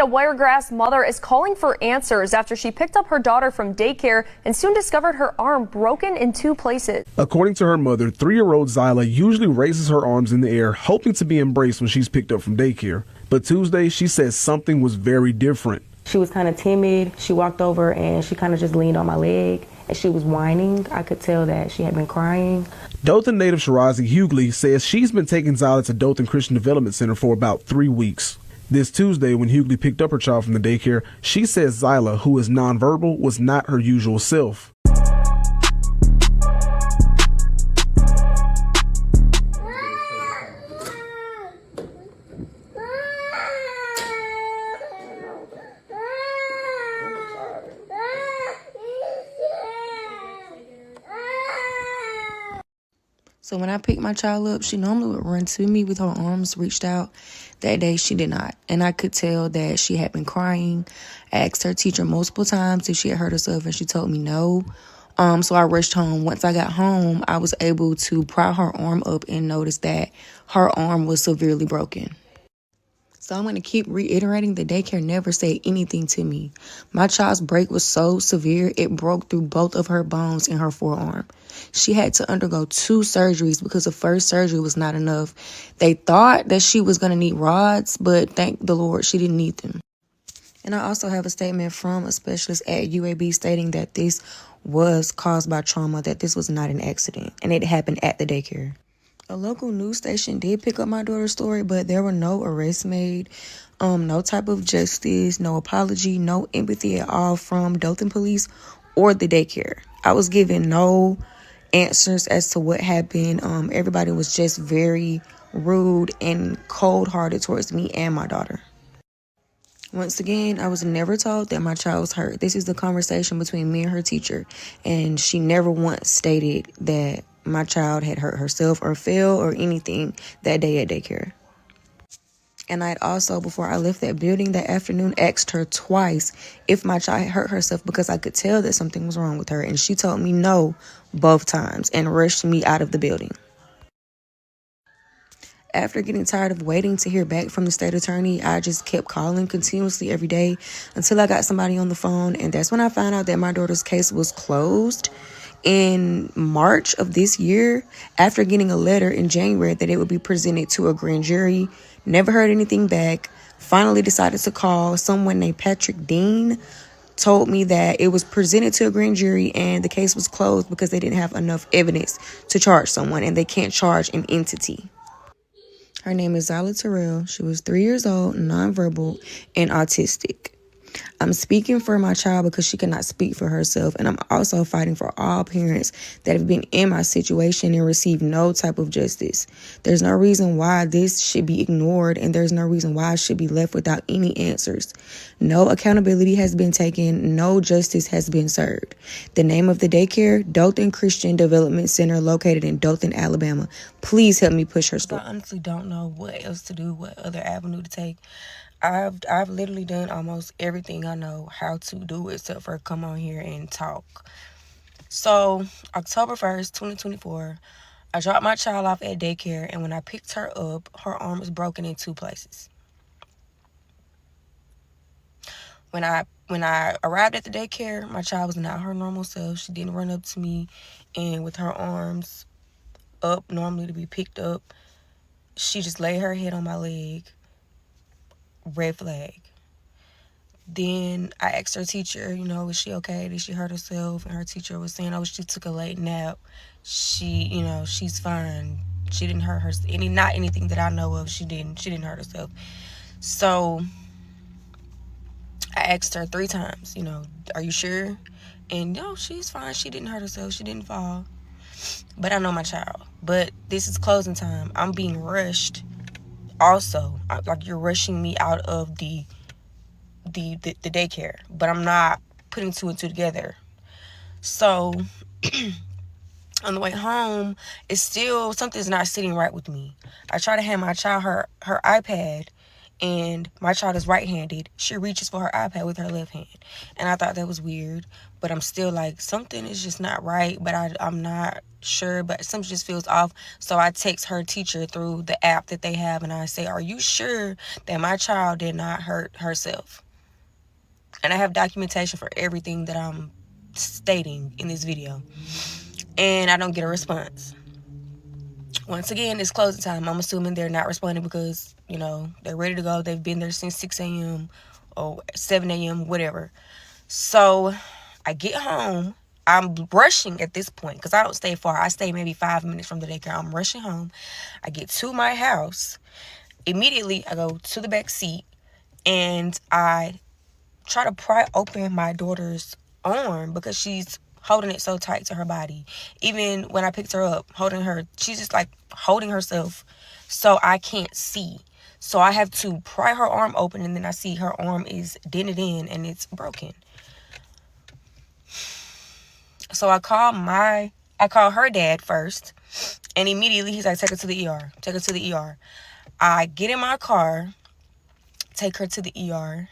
A Wiregrass mother is calling for answers after she picked up her daughter from daycare and soon discovered her arm broken in 2 places. According to her mother, 3-year-old Zyla usually raises her arms in the air, hoping to be embraced when she's picked up from daycare. But Tuesday, she says something was very different. She was kind of timid. She walked over and she kind of just leaned on my leg and she was whining. I could tell that she had been crying. Dothan native Shirazi Hughley says she's been taking Zyla to Dothan Christian Development Center for about 3 weeks. This Tuesday, when Hughley picked up her child from the daycare, she says Zyla, who is nonverbal, was not her usual self. So when I picked my child up, she normally would run to me with her arms reached out. That day, she did not. And I could tell that she had been crying. I asked her teacher multiple times if she had hurt herself, and she told me no. So I rushed home. Once I got home, I was able to pry her arm up and notice that her arm was severely broken. So I'm going to keep reiterating the daycare never said anything to me. My child's break was so severe, it broke through both of her bones in her forearm. She had to undergo 2 surgeries because the first surgery was not enough. They thought that she was going to need rods, but thank the Lord she didn't need them. And I also have a statement from a specialist at UAB stating that this was caused by trauma, that this was not an accident, and it happened at the daycare. A local news station did pick up my daughter's story, but there were no arrests made, no type of justice, no apology, no empathy at all from Dothan police or the daycare. I was given no answers as to what happened. Everybody was just very rude and cold-hearted towards me and my daughter. Once again, I was never told that my child was hurt. This is the conversation between me and her teacher, and she never once stated that my child had hurt herself or fell or anything that day at daycare. And I had also, before I left that building that afternoon, asked her twice if my child had hurt herself because I could tell that something was wrong with her. And she told me no both times and rushed me out of the building. After getting tired of waiting to hear back from the state attorney, I just kept calling continuously every day until I got somebody on the phone. And that's when I found out that my daughter's case was closed in March of this year, after getting a letter in January that it would be presented to a grand jury. Never heard anything back. Finally decided to call someone named Patrick Dean. Told me that it was presented to a grand jury and the case was closed because they didn't have enough evidence to charge someone, and they can't charge an entity. Her name is Zyla Terrell. She was 3 years old, nonverbal, and autistic. I'm speaking for my child because she cannot speak for herself, and I'm also fighting for all parents that have been in my situation and received no type of justice. There's no reason why this should be ignored, and there's no reason why I should be left without any answers. No accountability has been taken. No justice has been served. The name of the daycare, Dothan Christian Development Center, located in Dothan, Alabama. Please help me push her story. I honestly don't know what else to do, what other avenue to take. I've literally done almost everything I know how to do except for come on here and talk. So October 1st, 2024, I dropped my child off at daycare, and when I picked her up, her arm was broken in 2 places. When I arrived at the daycare, my child was not her normal self. She didn't run up to me and with her arms up normally to be picked up. She just laid her head on my leg. Red flag. Then I asked her teacher, is she okay? Did she hurt herself? And her teacher was saying, she took a late nap. She's fine. She didn't hurt herself. Not anything that I know of. She didn't hurt herself. So I asked her 3 times, are you sure? And no, she's fine. She didn't hurt herself. She didn't fall. But I know my child. But this is closing time. I'm being rushed. Also, like, you're rushing me out of the daycare, but I'm not putting 2 and 2 together. So on the way home, it's still something's not sitting right with me. I try to hand my child her iPad, and my child is right-handed. She reaches for her iPad with her left hand. And I thought that was weird, but I'm still like, something is just not right, but I'm not sure, but something just feels off. So I text her teacher through the app that they have, and I say, are you sure that my child did not hurt herself? And I have documentation for everything that I'm stating in this video. And I don't get a response. Once again, it's closing time. I'm assuming they're not responding because, they're ready to go. They've been there since 6 a.m. or 7 a.m., whatever. So I get home. I'm rushing at this point because I don't stay far. I stay maybe 5 minutes from the daycare. I'm rushing home. I get to my house. Immediately, I go to the back seat and I try to pry open my daughter's arm because she's holding it so tight to her body. Even when I picked her up, holding her, she's just like holding herself so I can't see. So I have to pry her arm open, and then I see her arm is dented in and it's broken. So I call her dad first, and immediately he's like, take her to the ER. Take her to the ER. I get in my car, take her to the ER.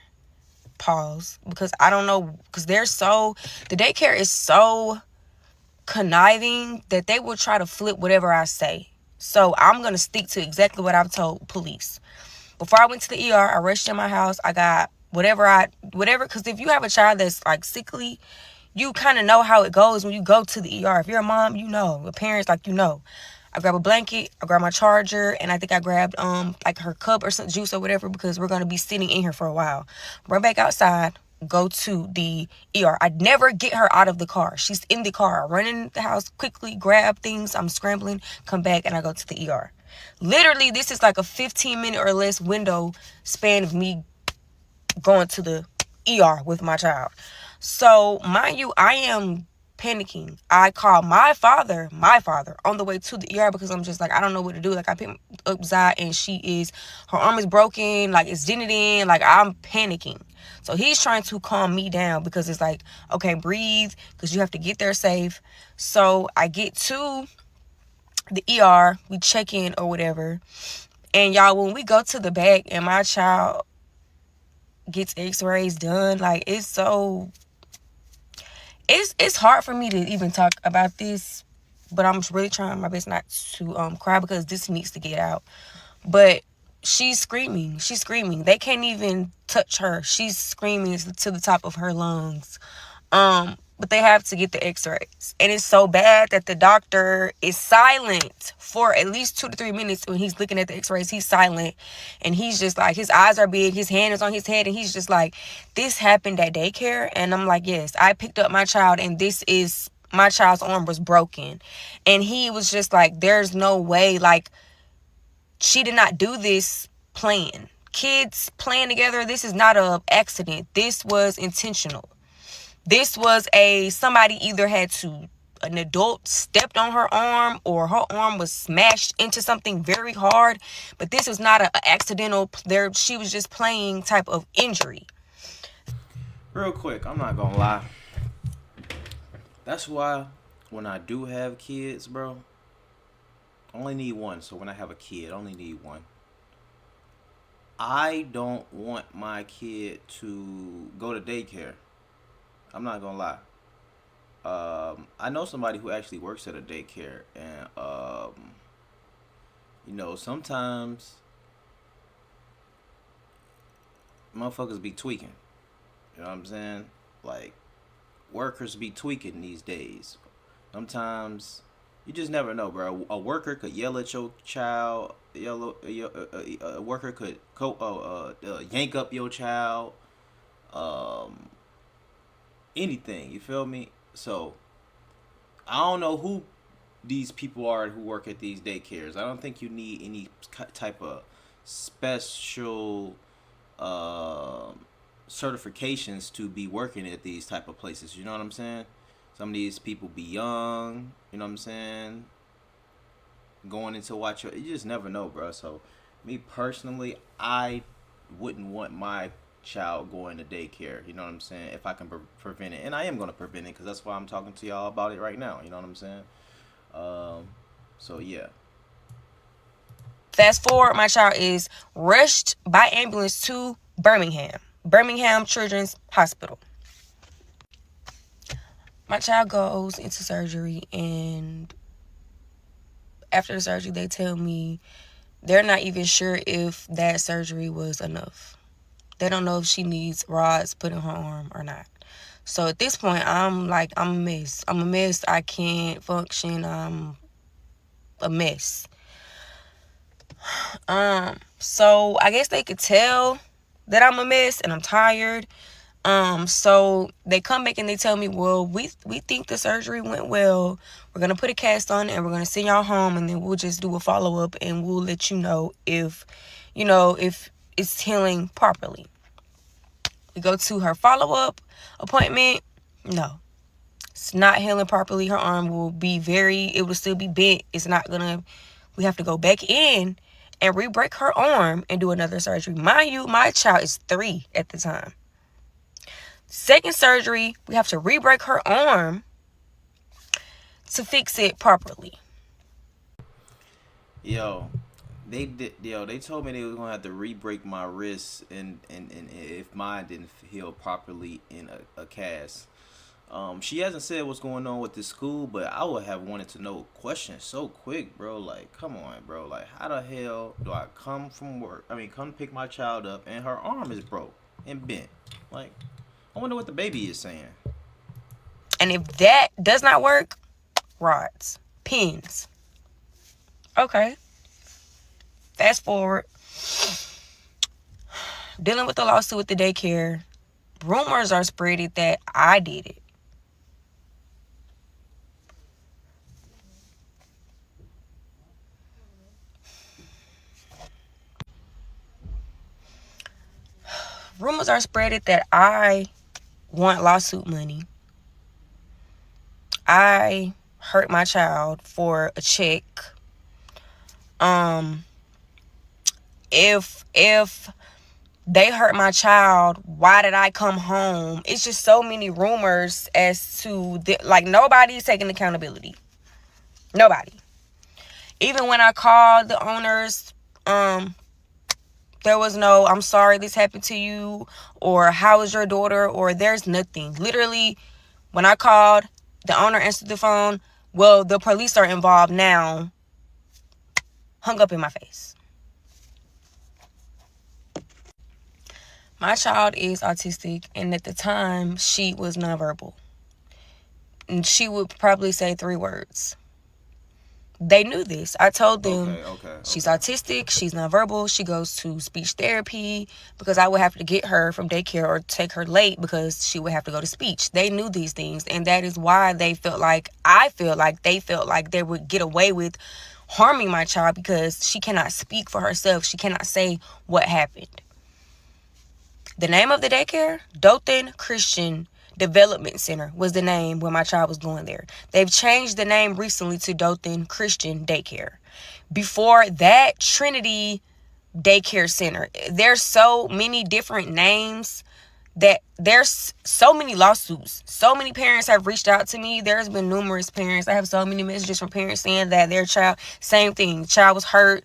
Pause, because I don't know, because the daycare is so conniving that they will try to flip whatever I say. So I'm going to stick to exactly what I've told police. Before I went to the ER, I rushed in my house. I got whatever, because if you have a child that's like sickly, you kind of know how it goes when you go to the ER. If you're a mom, a parent's like, I grab a blanket, I grab my charger, and I think I grabbed like her cup or some juice or whatever, because we're going to be sitting in here for a while. Run back outside, go to the ER. I never get her out of the car. She's in the car. I run in the house quickly, grab things. I'm scrambling, come back, and I go to the ER. Literally, this is like a 15-minute or less window span of me going to the ER with my child. So, mind you, I am panicking. I call my father on the way to the ER because I'm just like, I don't know what to do. Like, I picked up Zai and her arm is broken, like it's dented in, like I'm panicking. So he's trying to calm me down because it's like, okay, breathe, because you have to get there safe. So I get to the ER, we check in or whatever. And y'all, when we go to the back and my child gets x-rays done, like it's hard for me to even talk about this, but I'm really trying my best not to cry because this needs to get out. But she's screaming. They can't even touch her. She's screaming to the top of her lungs. But they have to get the x-rays. And it's so bad that the doctor is silent for at least 2 to 3 minutes when he's looking at the x-rays. He's silent. And he's just like, his eyes are big. His hand is on his head. And he's just like, this happened at daycare? And I'm like, yes, I picked up my child and my child's arm was broken. And he was just like, there's no way, like, she did not do this playing. Kids playing together, this is not an accident. This was intentional. This was somebody either an adult stepped on her arm or her arm was smashed into something very hard. But this was not an accidental, she was just playing type of injury. Real quick, I'm not gonna lie. That's why when I do have kids, bro, I only need one. So when I have a kid, I only need one. I don't want my kid to go to daycare. I'm not gonna lie. I know somebody who actually works at a daycare, and sometimes motherfuckers be tweaking. You know what I'm saying? Like, workers be tweaking these days. Sometimes you just never know, bro. A worker could yell at your child. A worker could yank up your child. Anything, you feel me? So I don't know who these people are who work at these daycares. I don't think you need any type of special certifications to be working at these type of places. You know what I'm saying? Some of these people be young. You know what I'm saying? Going into watch, you just never know, bro. So me personally, I wouldn't want my child going to daycare, you know what I'm saying, if I can prevent it. And I am going to prevent it because that's why I'm talking to y'all about it right now, you know what I'm saying. So yeah. Fast forward, my child is rushed by ambulance to Birmingham Children's Hospital. My child goes into surgery, and after the surgery, they tell me they're not even sure if that surgery was enough. They don't know if she needs rods put in her arm or not. So at this point, I'm a mess. I'm a mess. I can't function. I'm a mess. So I guess they could tell that I'm a mess and I'm tired. So they come back and they tell me, well, we think the surgery went well. We're going to put a cast on it and we're going to send y'all home, and then we'll just do a follow-up and we'll let you know if it's healing properly. We go to her follow-up appointment. No, it's not healing properly. Her arm will still be bent. We have to go back in and re-break her arm and do another surgery. Mind you, my child is 3 at the time. Second surgery, we have to re-break her arm to fix it properly. They told me they was gonna have to re-break my wrist and if mine didn't heal properly in a cast. She hasn't said what's going on with this school, but I would have wanted to know questions so quick, bro. Like, come on, bro. Like, how the hell do I come pick my child up and her arm is broke and bent? Like, I wonder what the baby is saying. And if that does not work, rods, pins. Okay. Fast forward. Dealing with the lawsuit with the daycare. Rumors are spreaded that I did it. Rumors are spreaded that I want lawsuit money. I hurt my child for a check. If they hurt my child, why did I come home? It's just so many rumors as to nobody's taking accountability. Nobody. Even when I called the owners, there was no, I'm sorry this happened to you, or how is your daughter, or there's nothing. Literally, when I called, the owner answered the phone, well, the police are involved now. Hung up in my face. My child is autistic, and at the time, she was nonverbal. And she would probably say 3 words. They knew this. I told them she's autistic, she's nonverbal, she goes to speech therapy, because I would have to get her from daycare or take her late because she would have to go to speech. They knew these things, and that is why they felt like they would get away with harming my child, because she cannot speak for herself. She cannot say what happened. The name of the daycare, Dothan Christian Development Center, was the name when my child was going there. They've changed the name recently to Dothan Christian Daycare. Before that, Trinity Daycare Center. There's so many different names that there's so many lawsuits. So many parents have reached out to me. There's been numerous parents. I have so many messages from parents saying that their child, same thing. The child was hurt,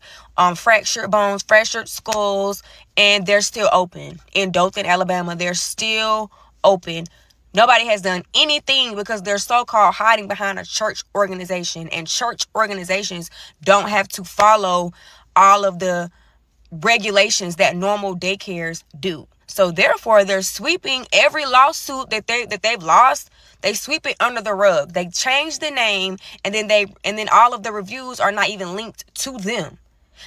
fractured bones, fractured skulls, and they're still open. In Dothan, Alabama, they're still open. Nobody has done anything because they're so-called hiding behind a church organization, and church organizations don't have to follow all of the regulations that normal daycares do. So therefore, they're sweeping every lawsuit that they've lost. They sweep it under the rug. They change the name, and then all of the reviews are not even linked to them.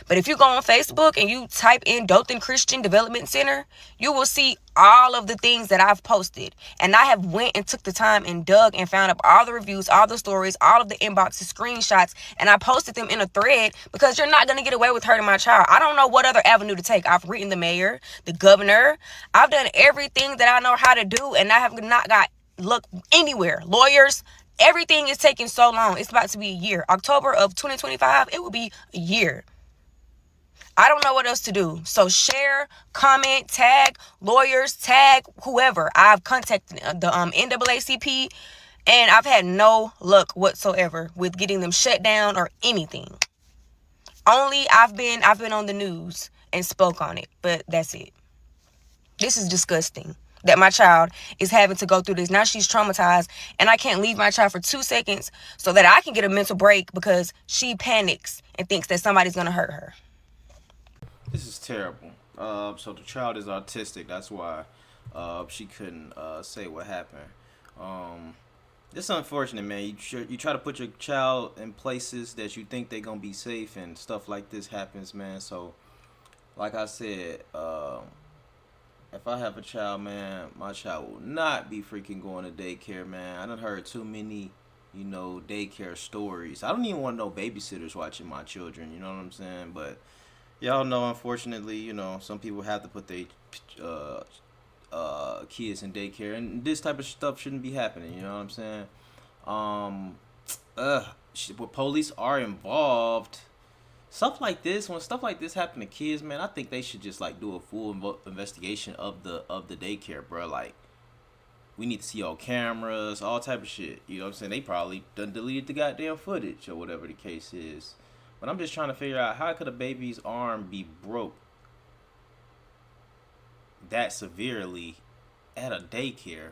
But if you go on Facebook and you type in Dothan Christian Development Center, you will see all of the things that I've posted. And I have went and took the time and dug and found up all the reviews, all the stories, all of the inboxes, screenshots, and I posted them in a thread, because you're not going to get away with hurting my child. I don't know what other avenue to take. I've written the mayor, the governor. I've done everything that I know how to do, and I have not got look anywhere. Lawyers, everything is taking so long. It's about to be a year. October of 2025, it will be a year. I don't know what else to do. So share, comment, tag lawyers, tag whoever. I've contacted the NAACP, and I've had no luck whatsoever with getting them shut down or anything. Only I've been on the news and spoke on it, but that's it. This is disgusting that my child is having to go through this. Now she's traumatized, and I can't leave my child for 2 seconds so that I can get a mental break because she panics and thinks that somebody's going to hurt her. This is terrible. So the child is autistic. That's why she couldn't say what happened. It's unfortunate, man. You try to put your child in places that you think they're gonna be safe, and stuff like this happens, man. So, like I said, if I have a child, man, my child will not be freaking going to daycare, man. I done heard too many, daycare stories. I don't even want no babysitters watching my children. You know what I'm saying? But y'all know, unfortunately, some people have to put their kids in daycare, and this type of stuff shouldn't be happening. You know what I'm saying? Police are involved. When stuff like this happen to kids, man, I think they should just do a full investigation of the daycare, bro. Like, we need to see all cameras, all type of shit. You know what I'm saying? They probably done deleted the goddamn footage or whatever the case is. But I'm just trying to figure out, how could a baby's arm be broke that severely at a daycare?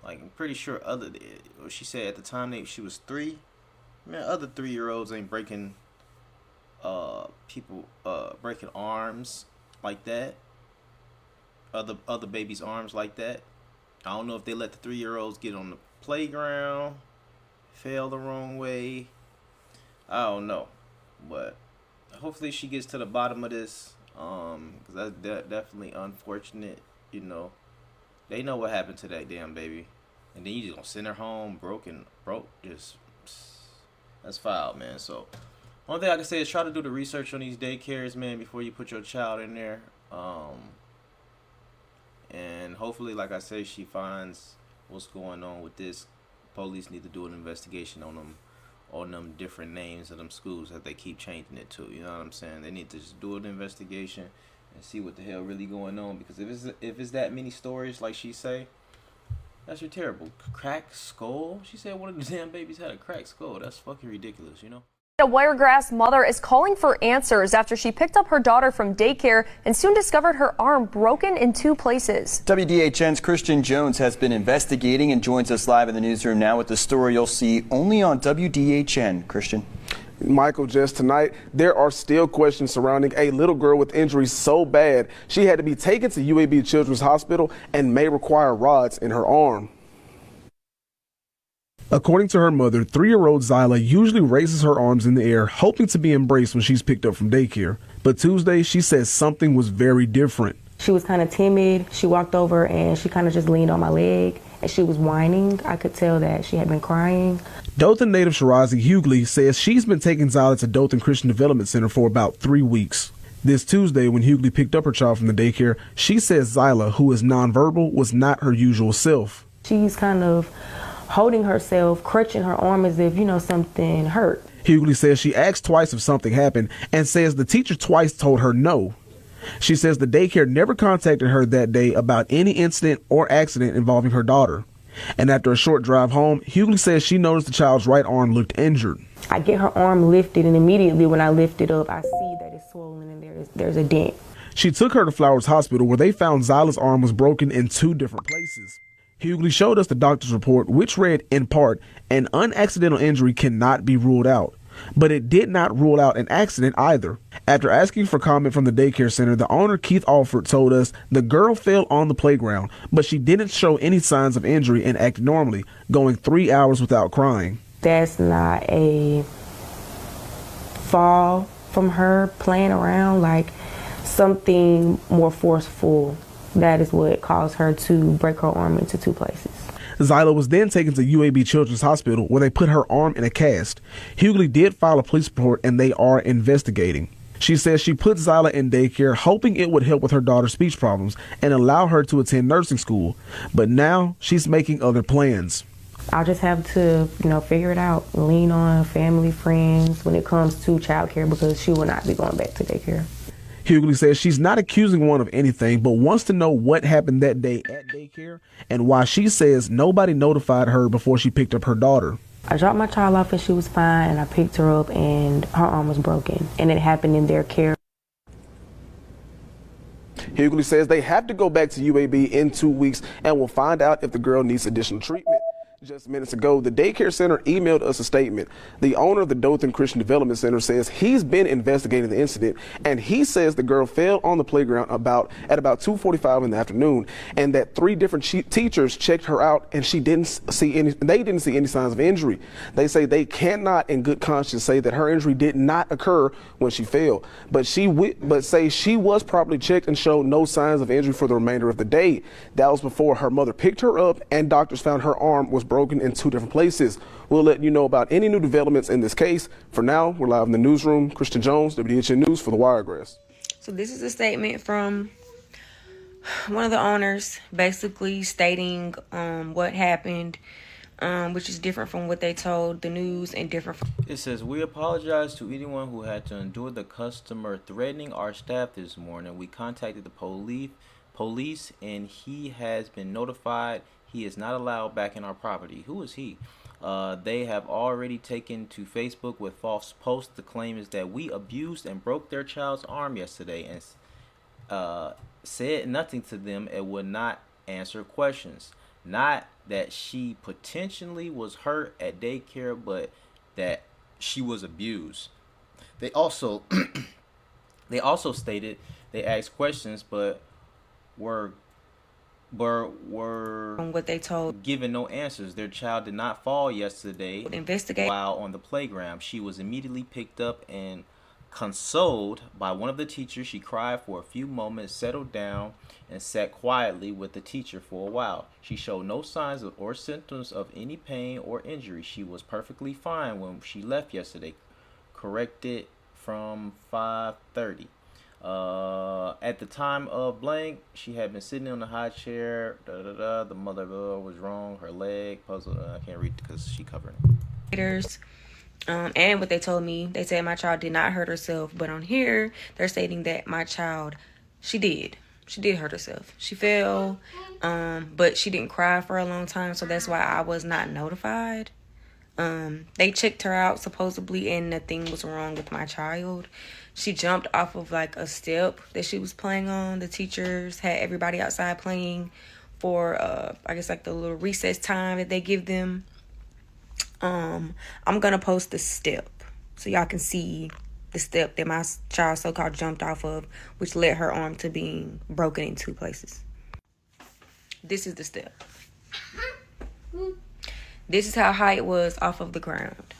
Like, I'm pretty sure she said at the time she was 3. Man, other 3-year-olds ain't breaking breaking arms like that. Other babies' arms like that. I don't know if they let the 3-year-olds get on the playground, fell the wrong way. I don't know, but hopefully she gets to the bottom of this. Because that's definitely unfortunate. They know what happened to that damn baby, and then you just gonna send her home broke. Just, that's foul, man. So one thing I can say is try to do the research on these daycares, man, before you put your child in there. And hopefully, like I say, she finds what's going on with this. Police need to do an investigation on them different names of them schools that they keep changing it to. You know what I'm saying? They need to just do an investigation and see what the hell really going on. Because if it's that many stories like she say, that's terrible. Cracked skull? She said one of the damn babies had a cracked skull. That's fucking ridiculous, A Wiregrass mother is calling for answers after she picked up her daughter from daycare and soon discovered her arm broken in 2 places. WDHN's Christian Jones has been investigating and joins us live in the newsroom now with the story you'll see only on WDHN. Christian. Michael, just tonight, there are still questions surrounding a little girl with injuries so bad she had to be taken to UAB Children's Hospital and may require rods in her arm. According to her mother, 3-year-old Zyla usually raises her arms in the air, hoping to be embraced when she's picked up from daycare. But Tuesday, she says something was very different. She was kind of timid. She walked over and she kind of just leaned on my leg, and she was whining. I could tell that she had been crying. Dothan native Shirazi Hughley says she's been taking Zyla to Dothan Christian Development Center for about 3 weeks. This Tuesday, when Hughley picked up her child from the daycare, she says Zyla, who is nonverbal, was not her usual self. She's kind of holding herself, crutching her arm as if, something hurt. Hughley says she asked twice if something happened and says the teacher twice told her no. She says the daycare never contacted her that day about any incident or accident involving her daughter. And after a short drive home, Hughley says she noticed the child's right arm looked injured. I get her arm lifted, and immediately when I lift it up, I see that it's swollen and there's a dent. She took her to Flowers Hospital, where they found Zyla's arm was broken in 2 different places. Hughley showed us the doctor's report, which read, in part, an unaccidental injury cannot be ruled out. But it did not rule out an accident either. After asking for comment from the daycare center, the owner, Keith Alford, told us the girl fell on the playground, but she didn't show any signs of injury and acted normally, going 3 hours without crying. That's not a fall from her playing around, like something more forceful. That is what caused her to break her arm into 2 places. Zyla was then taken to UAB Children's Hospital, where they put her arm in a cast. Hughley did file a police report, and they are investigating. She says she put Zyla in daycare, hoping it would help with her daughter's speech problems and allow her to attend nursing school. But now she's making other plans. I'll just have to, figure it out, lean on family, friends when it comes to childcare, because she will not be going back to daycare. Hughley says she's not accusing one of anything, but wants to know what happened that day at daycare and why she says nobody notified her before she picked up her daughter. I dropped my child off and she was fine, and I picked her up and her arm was broken, and it happened in their care. Hughley says they have to go back to UAB in 2 weeks and will find out if the girl needs additional treatment. Just minutes ago, the daycare center emailed us a statement. The owner of the Dothan Christian Development Center says he's been investigating the incident, and he says the girl fell on the playground at about 2:45 in the afternoon, and that 3 different teachers checked her out, and they didn't see any signs of injury. They say they cannot, in good conscience, say that her injury did not occur when she fell, but say she was properly checked and showed no signs of injury for the remainder of the day. That was before her mother picked her up, and doctors found her arm was broken in 2 different places. We'll let you know about any new developments in this case. For now, we're live in the newsroom. Christian Jones, WHN News for the Wiregrass. So this is a statement from one of the owners, basically stating what happened, which is different from what they told the news and different from... It says, we apologize to anyone who had to endure the customer threatening our staff this morning. We contacted the police and he has been notified. He is not allowed back in our property. Who is he? They have already taken to Facebook with false posts. The claim is that we abused and broke their child's arm yesterday and said nothing to them and would not answer questions. Not that she potentially was hurt at daycare, but that she was abused. They also stated they asked questions, but were from what they told, given no answers. Their child did not fall yesterday while on the playground. She was immediately picked up and consoled by one of the teachers. She cried for a few moments, settled down, and sat quietly with the teacher for a while. She showed no signs or symptoms of any pain or injury. She was perfectly fine when she left yesterday. Corrected from 5:30. At the time of blank, she had been sitting on the high chair. The mother was wrong. Her leg puzzled. I can't read because she covered it. And what they told me, they said my child did not hurt herself. But on here, they're stating that my child, she did hurt herself. She fell, but she didn't cry for a long time. So that's why I was not notified. They checked her out supposedly and nothing was wrong with my child. She jumped off of like a step that she was playing on. The teachers had everybody outside playing for I guess like the little recess time that they give them. I'm gonna post the step so y'all can see the step that my child so-called jumped off of, which led her arm to being broken in 2 places. This is the step. This is how high it was off of the ground.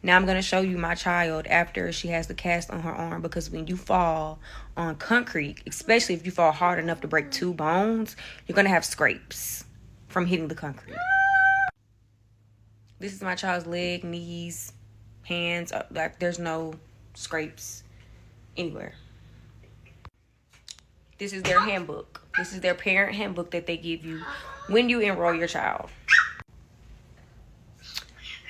Now I'm going to show you my child after she has the cast on her arm, because when you fall on concrete, especially if you fall hard enough to break 2 bones, you're going to have scrapes from hitting the concrete. This is my child's leg, knees, hands. Like there's no scrapes anywhere. This is their handbook. This is their parent handbook that they give you when you enroll your child.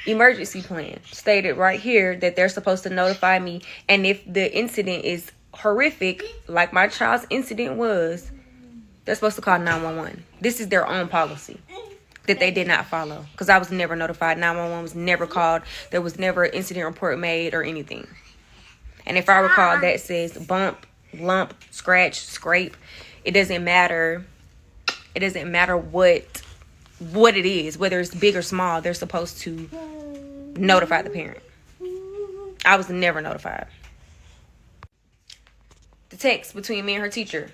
Emergency plan stated right here that they're supposed to notify me, and if the incident is horrific like my child's incident was, they're supposed to call 911. This is their own policy that they did not follow, because I was never notified. 911 was never called. There was never an incident report made or anything. And if I recall, that says bump, lump, scratch, scrape. It doesn't matter. It doesn't matter what it is, whether it's big or small. They're supposed to notify the parent. I was never notified. The text between me and her teacher.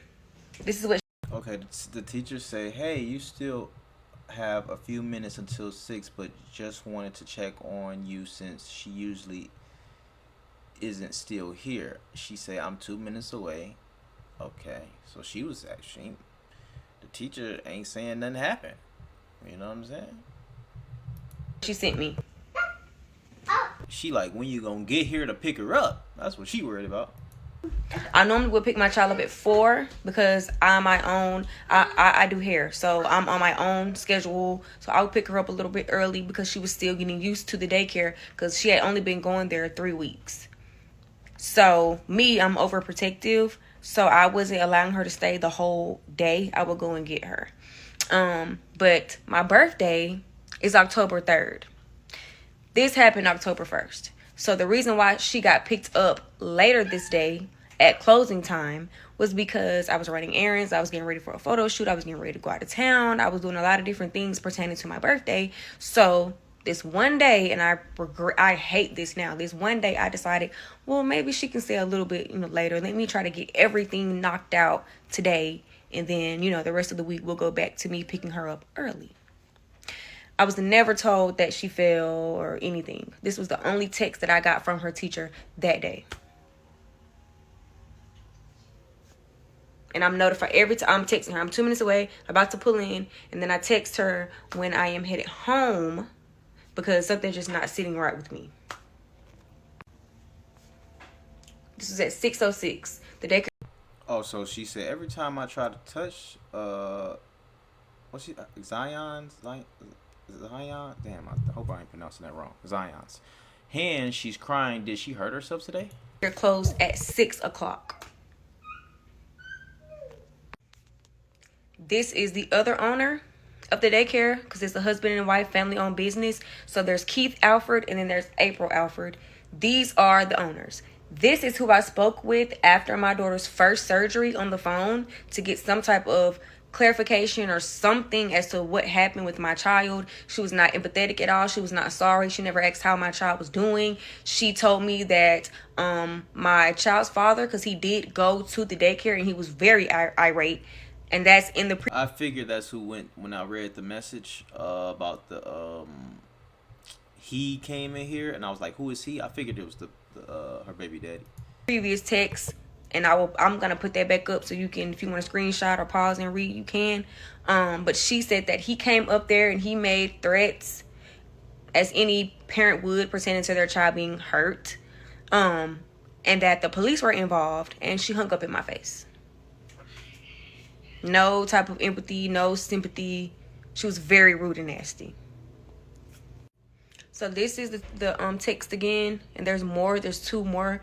This is what. Okay, the teachers say, hey, you still have a few minutes until 6, but just wanted to check on you since she usually isn't still here. She said, I'm 2 minutes away. Okay, so she was actually, the teacher ain't saying nothing happened. You know what I'm saying? She sent me. She like, when you gonna get here to pick her up? That's what she worried about. I normally would pick my child up at 4 because I'm my own. I do hair, so I'm on my own schedule. So I would pick her up a little bit early because she was still getting used to the daycare, because she had only been going there 3 weeks. So me, I'm overprotective, so I wasn't allowing her to stay the whole day. I would go and get her. But my birthday is October 3rd. This happened October 1st. So the reason why she got picked up later this day at closing time was because I was running errands, I was getting ready for a photo shoot, I was getting ready to go out of town, I was doing a lot of different things pertaining to my birthday. So this one day, and I hate this now, this one day I decided, well, maybe she can stay a little bit, later. Let me try to get everything knocked out today, and then, the rest of the week we'll go back to me picking her up early. I was never told that she fell or anything. This was the only text that I got from her teacher that day. And I'm notified every time. I'm texting her. I'm 2 minutes away, about to pull in, and then I text her when I am headed home because something's just not sitting right with me. This is at 6:06. The daycare. Oh, so she said every time I try to touch, Zion? Damn, I hope I ain't pronouncing that wrong. Zion's hand, she's crying. Did she hurt herself today? They're closed at 6 o'clock. This is the other owner of the daycare because it's a husband and wife family-owned business. So there's Keith Alford and then there's April Alford. These are the owners. This is who I spoke with after my daughter's first surgery on the phone to get some type of clarification or something as to what happened with my child. She was not empathetic at all. She was not sorry. She never asked how my child was doing. She told me that my child's father, because he did go to the daycare and he was very irate, and that's in the I figured that's who went when I read the message about the he came in here, and I was like, who is he? I figured it was the her baby daddy. Previous text, and I'm gonna put that back up so you can, if you want to screenshot or pause and read, you can. But she said that he came up there and he made threats, as any parent would, pertaining to their child being hurt, and that the police were involved. And she hung up in my face. No type of empathy, no sympathy. She was very rude and nasty. So this is the text again, and there's more. There's 2 more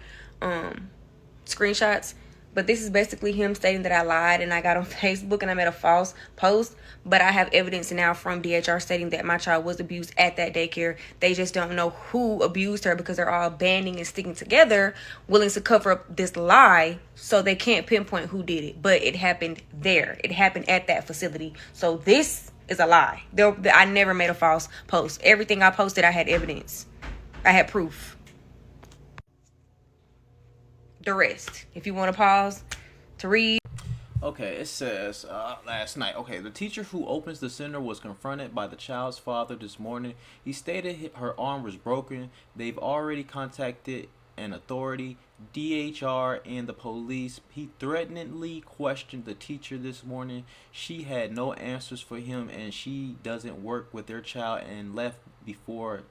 screenshots, but this is basically him stating that I lied and I got on Facebook and I made a false post. But I have evidence now from DHR stating that my child was abused at that daycare. They just don't know who abused her because they're all banding and sticking together, willing to cover up this lie, so they can't pinpoint who did it. But it happened there. It happened at that facility. So this is a lie. I never made a false post. Everything I posted, I had evidence. I had proof. The rest, if you want to pause to read. Okay, it says last night. Okay, the teacher who opens the center was confronted by the child's father this morning. He stated her arm was broken. They've already contacted an authority, DHR, and the police. He threateningly questioned the teacher this morning. She had no answers for him, and she doesn't work with their child and left before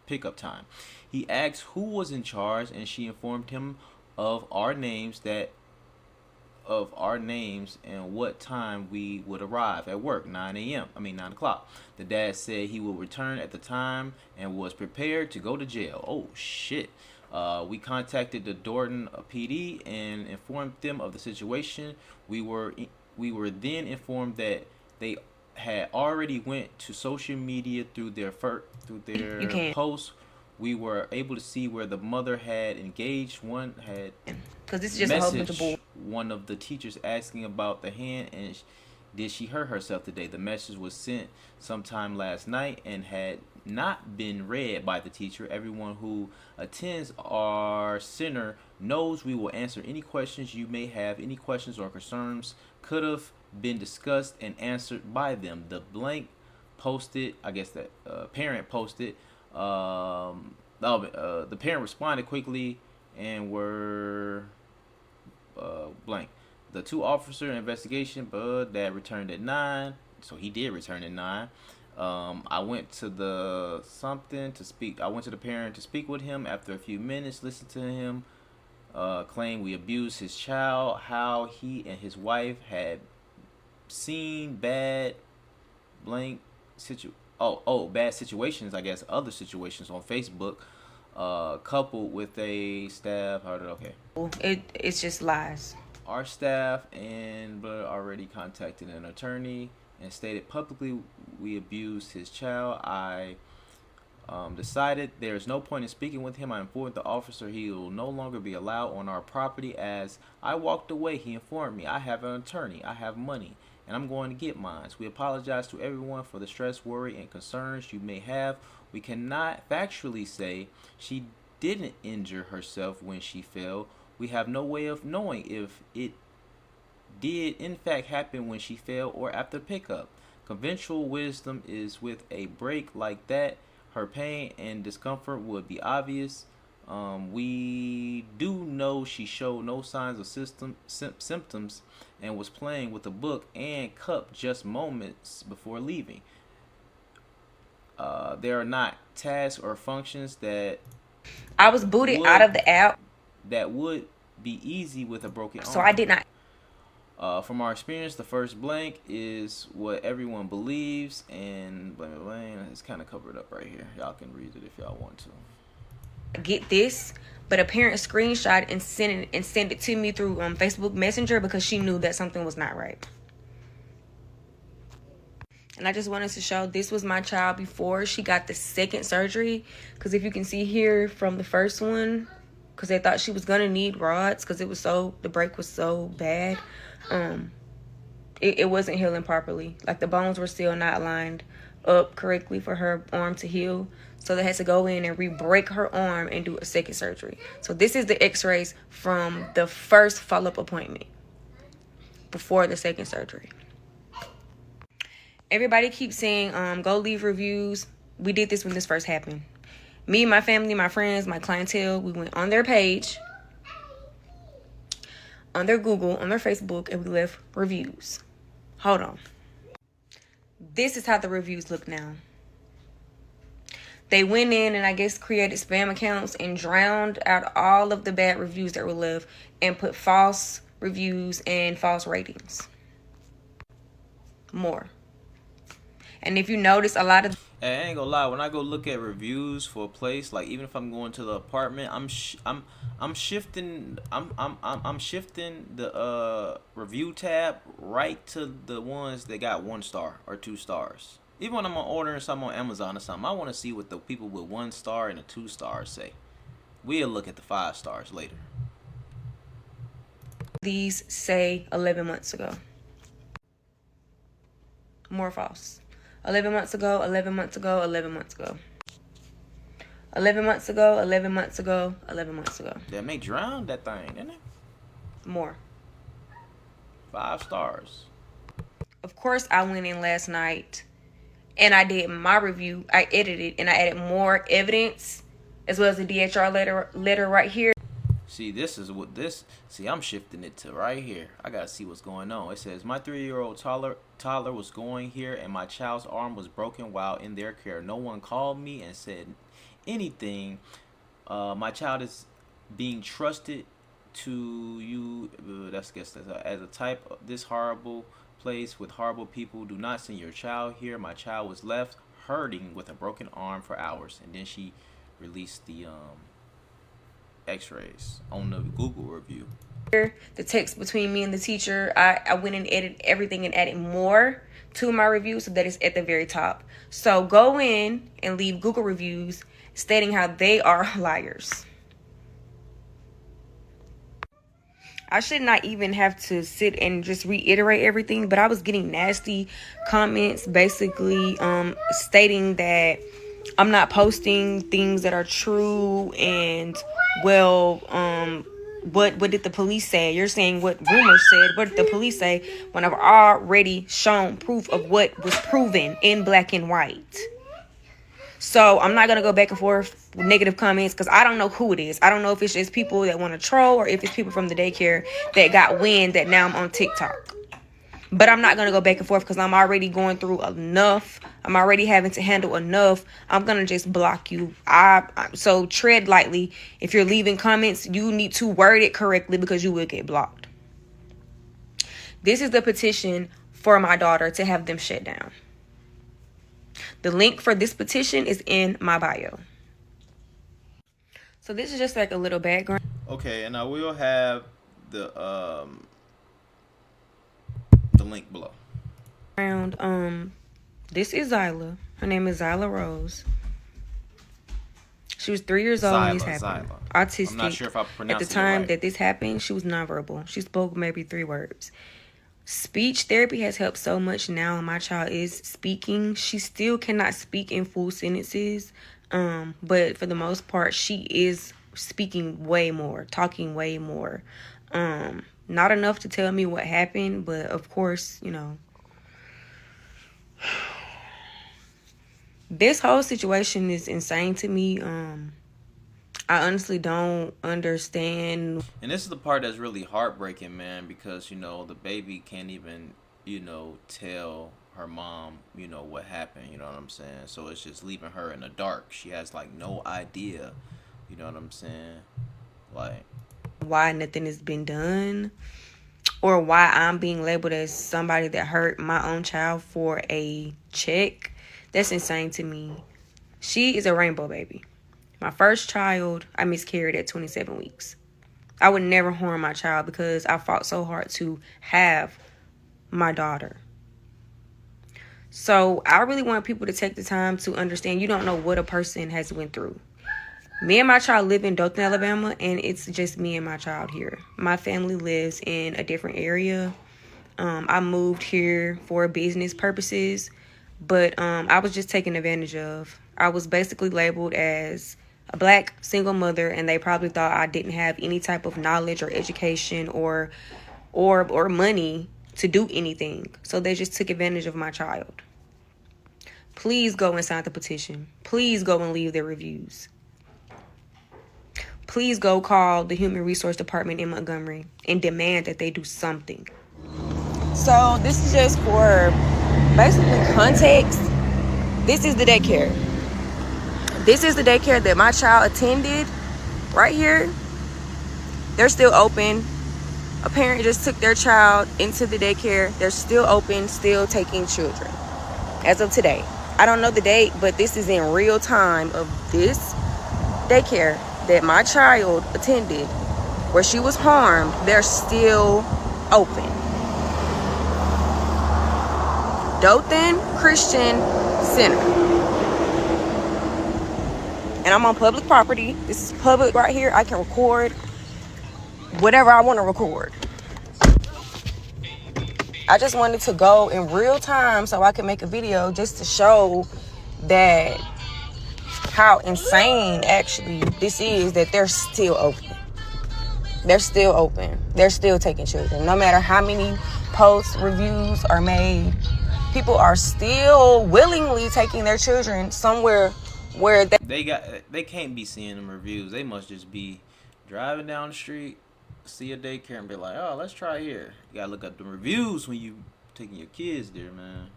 pickup time. He asked who was in charge, and she informed him of our names and what time we would arrive at work, 9 o'clock. The dad said he would return at the time and was prepared to go to jail. Oh shit. We contacted the Dorton PD and informed them of the situation. We were then informed that they had already went to social media through their posts. We were able to see where the mother had engaged. One had because this is just a whole bunch of bull. One of the teachers asking about the hand and did she hurt herself today. The message was sent sometime last night and had not been read by the teacher. Everyone who attends our center knows we will answer any questions you may have. Any questions or concerns could have been discussed and answered by them. The blank posted, I guess that parent posted. The parent responded quickly and were blank. The 2 officer investigation, Bud, that returned at 9. So he did return at 9. I went to the parent to speak with him. After a few minutes, listened to him claim we abused his child, how he and his wife had seen bad bad situations, I guess, other situations on Facebook, coupled with a staff. Okay. It's just lies. Our staff and Blood already contacted an attorney and stated publicly we abused his child. I decided there is no point in speaking with him. I informed the officer he will no longer be allowed on our property. As I walked away, he informed me, I have an attorney, I have money, and I'm going to get mine. We apologize to everyone for the stress, worry, and concerns you may have. We cannot factually say she didn't injure herself when she fell. We have no way of knowing if it did in fact happen when she fell or after pickup. Conventional wisdom is with a break like that, her pain and discomfort would be obvious. We do know she showed no signs of symptoms and was playing with a book and cup just moments before leaving. There are not tasks or functions that I was booted out of the app. That would be easy with a broken arm. So I did not. From our experience, the first blank is what everyone believes, and blank, blank, it's kind of covered up right here. Y'all can read it if y'all want to. Get this, but a parent screenshot and sent it to me through Facebook Messenger because she knew that something was not right. And I just wanted to show this was my child before she got the second surgery. Because if you can see here from the first one, because they thought she was going to need rods because the break was so bad. It wasn't healing properly. Like the bones were still not lined up correctly for her arm to heal. So they had to go in and re-break her arm and do a second surgery. So this is the x-rays from the first follow-up appointment before the second surgery. Everybody keeps saying, go leave reviews. We did this when this first happened. Me, my family, my friends, my clientele, we went on their page, on their Google, on their Facebook, and we left reviews. Hold on. This is how the reviews look now. They went in and I guess created spam accounts and drowned out all of the bad reviews that were left and put false reviews and false ratings. More. And if you notice, a lot of... Hey, I ain't gonna lie. When I go look at reviews for a place, like even if I'm going to the apartment, I'm shifting the review tab right to the ones that got 1 star or 2 stars. Even when I'm ordering something on Amazon or something, I want to see what the people with 1 star and a 2 stars say. We'll look at the 5 stars later. These say 11 months ago. More false. 11 months ago, 11 months ago, 11 months ago. 11 months ago, 11 months ago, 11 months ago. That may drown that thing, didn't it? More. 5 stars. Of course, I went in last night and I did my review. I edited and I added more evidence as well as the DHR letter right here. See, this is what this... See, I'm shifting it to right here. I gotta see what's going on. It says, my 3-year-old toddler was going here and my child's arm was broken while in their care. No one called me and said anything. My child is being trusted to you. That's as a type of this horrible place with horrible people. Do not send your child here. My child was left hurting with a broken arm for hours. And then she released the x-rays on the Google review. The text between me and the teacher, I went and edited everything and added more to my review so that it's at the very top. So go in and leave Google reviews stating how they are liars. I should not even have to sit and just reiterate everything, but I was getting nasty comments basically stating that I'm not posting things that are true and, well, what did the police say? You're saying what rumors said. What did the police say when I've already shown proof of what was proven in black and white? So I'm not going to go back and forth with negative comments because I don't know who it is. I don't know if it's just people that want to troll or if it's people from the daycare that got wind that now I'm on TikTok. But I'm not going to go back and forth because I'm already going through enough. I'm already having to handle enough. I'm going to just block you. So tread lightly. If you're leaving comments, you need to word it correctly because you will get blocked. This is the petition for my daughter to have them shut down. The link for this petition is in my bio. So this is just like a little background. Okay, and I will have the link below. This is Zyla. Her name is Zyla Rose. She was 3 years old when this happened. Autistic. I'm not sure if I pronounced it At the time right. that this happened, she was nonverbal. She spoke maybe 3 words. Speech therapy has helped so much now. My child is speaking. She still cannot speak in full sentences, but for the most part, she is speaking way more, talking way more. Not enough to tell me what happened, but of course, you know, this whole situation is insane to me. I honestly don't understand. And this is the part that's really heartbreaking, man, because, you know, the baby can't even, you know, tell her mom, you know, what happened, you know what I'm saying? So it's just leaving her in the dark. She has, like, no idea, you know what I'm saying? Like, why nothing has been done, or why I'm being labeled as somebody that hurt my own child for a check. That's insane to me. She is a rainbow baby. My first child, I miscarried at 27 weeks. I would never harm my child because I fought so hard to have my daughter. So I really want people to take the time to understand you don't know what a person has went through. Me and my child live in Dothan, Alabama, and it's just me and my child here. My family lives in a different area. I moved here for business purposes, but I was just taken advantage of. I was basically labeled as a Black single mother, and they probably thought I didn't have any type of knowledge or education or money to do anything. So they just took advantage of my child. Please go and sign the petition. Please go and leave their reviews. Please go call the Human Resource Department in Montgomery and demand that they do something. So this is just for basically context. This is the daycare. This is the daycare that my child attended right here. They're still open. A parent just took their child into the daycare. They're still open, still taking children as of today. I don't know the date, but this is in real time of this daycare that my child attended where she was harmed. They're still open. Dothan Christian Center. And I'm on public property. This is public right here. I can record whatever I want to record. I just wanted to go in real time so I can make a video just to show that how insane actually this is, that they're still open. They're still open. They're still taking children. No matter how many posts, reviews are made, people are still willingly taking their children somewhere where they can't be seeing them reviews. They must just be driving down the street, see a daycare, and be like, oh, let's try here. You gotta look up the reviews when you taking your kids there, man.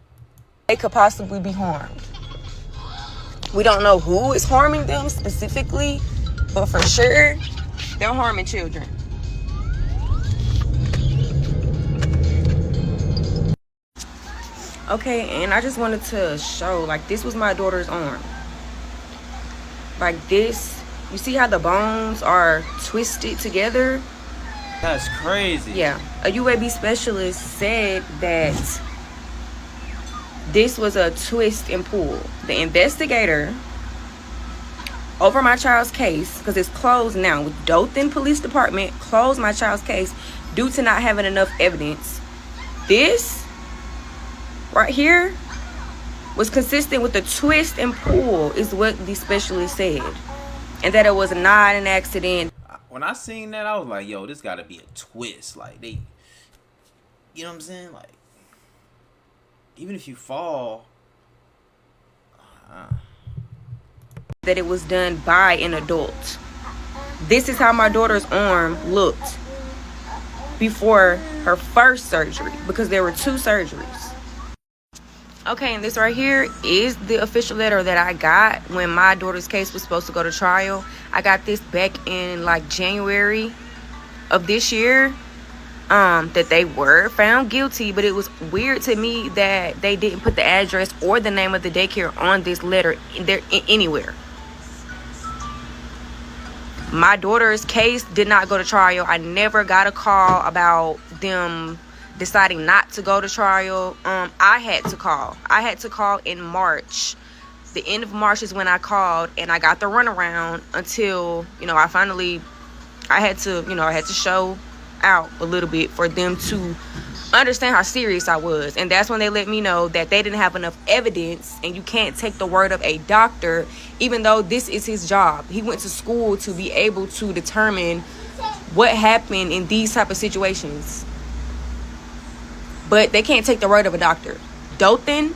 They could possibly be harmed. We don't know who is harming them specifically, but for sure, they're harming children. Okay, and I just wanted to show, like, this was my daughter's arm. Like this, you see how the bones are twisted together? That's crazy. Yeah, a UAB specialist said that this was a twist and pull. The investigator over my child's case, because it's closed now, with Dothan Police Department closed my child's case due to not having enough evidence. This right here was consistent with the twist and pull, is what the specialist said, and that it was not an accident. When I seen that, I was like, yo, this gotta be a twist. Like, they, you know what I'm saying? Like, even if you fall, that it was done by an adult. This is how my daughter's arm looked before her first surgery, because there were 2 surgeries. Okay, and this right here is the official letter that I got when my daughter's case was supposed to go to trial. I got this back in like January of this year, that they were found guilty, but it was weird to me that they didn't put the address or the name of the daycare on this letter anywhere. My daughter's case did not go to trial. I never got a call about them deciding not to go to trial, I had to call. I had to call in March. The end of March is when I called, and I got the runaround until, I had to show out a little bit for them to understand how serious I was. And that's when they let me know that they didn't have enough evidence, and you can't take the word of a doctor, even though this is his job. He went to school to be able to determine what happened in these type of situations. But they can't take the word of a doctor. Dothan